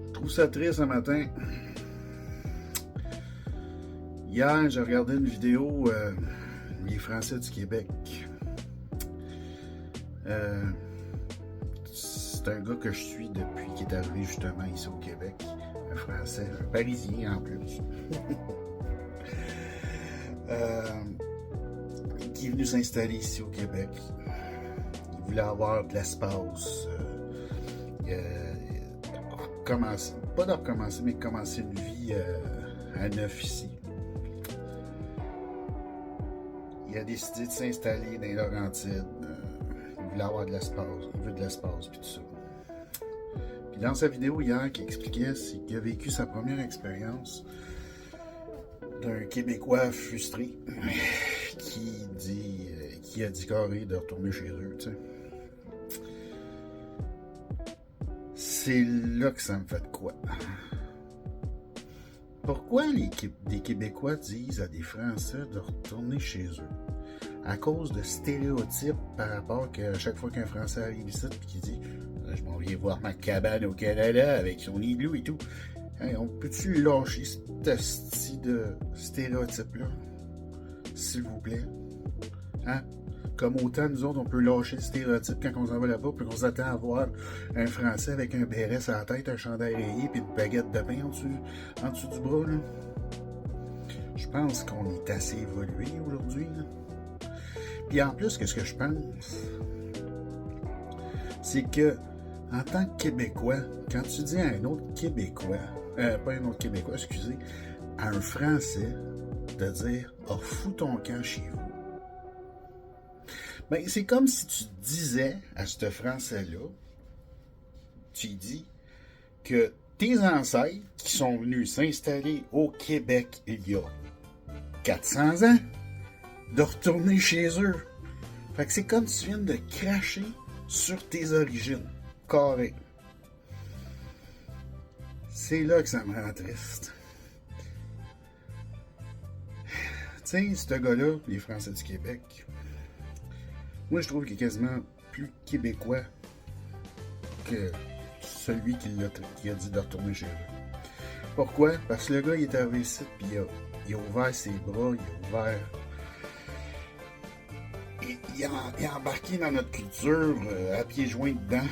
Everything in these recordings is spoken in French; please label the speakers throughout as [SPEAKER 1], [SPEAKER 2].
[SPEAKER 1] Je trouve ça triste ce matin. Hier, j'ai regardé une vidéo des Français du Québec. C'est un gars que je suis depuis qu'il est arrivé justement ici au Québec. Un Français, un Parisien en plus. Qui est venu s'installer ici au Québec. Il voulait avoir de l'espace. Pas de recommencer, mais commencer une vie à neuf ici. Il a décidé de s'installer dans les Laurentides. Il voulait avoir de l'espace. Il veut de l'espace, puis tout ça. Puis dans sa vidéo hier, qui expliquait, c'est qu'il a vécu sa première expérience d'un Québécois frustré qui a dit carré de retourner chez eux, tu sais. C'est là que ça me fait de quoi? Pourquoi des Québécois disent à des Français de retourner chez eux? À cause de stéréotypes par rapport à chaque fois qu'un Français arrive ici et qu'il dit « Je m'en viens voir ma cabane au Canada avec son igloo et tout ». Hey, on peut-tu lâcher ce style de stéréotype-là? S'il vous plaît. Hein? Comme autant, nous autres, on peut lâcher le stéréotype quand on s'en va là-bas, puis qu'on s'attend à voir un Français avec un béret sur la tête, un chandail rayé, puis une baguette de pain en dessous du bras, là. Je pense qu'on est assez évolué aujourd'hui, là. Puis en plus, qu'est-ce que je pense? C'est que, en tant que Québécois, quand tu dis à un autre Québécois, pas un autre Québécois, excusez, à un Français, de dire « Oh, fous ton camp chez vous », ben, c'est comme si tu disais à ce Français-là, tu dis que tes ancêtres qui sont venus s'installer au Québec il y a 400 ans, de retourner chez eux. Fait que c'est comme si tu viens de cracher sur tes origines. Carré. C'est là que ça me rend triste. Tu sais, ce gars-là, les Français du Québec, moi je trouve qu'il est quasiment plus québécois que celui qui a dit de retourner chez eux. Pourquoi? Parce que le gars, il est arrivé ici, puis il a ouvert ses bras, il a embarqué dans notre culture à pieds joints dedans.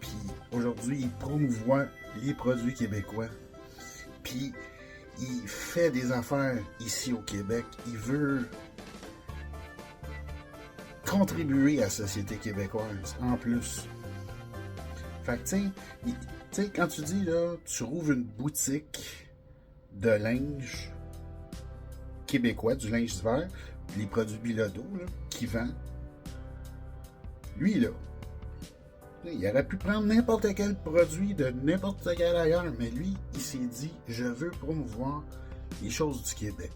[SPEAKER 1] Puis aujourd'hui, il promouvoit les produits québécois. Puis il fait des affaires ici au Québec. Il veut contribuer à la société québécoise en plus. Fait que tu sais, quand tu dis là, tu rouvres une boutique de linge québécois, du linge d'hiver, les produits Bilodeau là, qui vend, lui là, il aurait pu prendre n'importe quel produit de n'importe quel ailleurs, mais lui, il s'est dit, je veux promouvoir les choses du Québec.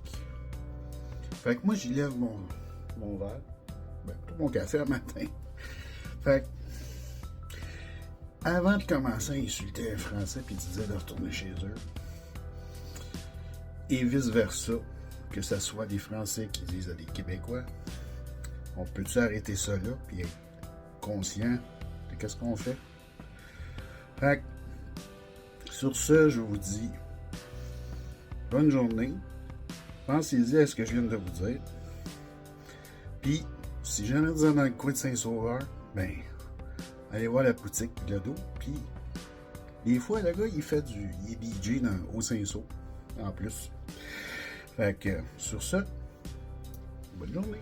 [SPEAKER 1] Fait que moi, j'y lève mon verre, tout mon café le matin. Fait que, avant de commencer à insulter un Français puis de dire de retourner chez eux, et vice-versa, que ce soit des Français qui disent à des Québécois, on peut-tu arrêter ça là puis être conscient de qu'est-ce qu'on fait? Fait que, sur ce, je vous dis bonne journée. Pensez-y à ce que je viens de vous dire. Puis, si jamais vous êtes dans le coin de Saint-Sauveur, ben, allez voir la boutique de dos. Puis, des fois, le gars, il est DJ au Saint-Saul, en plus. Fait que, sur ce, bonne journée.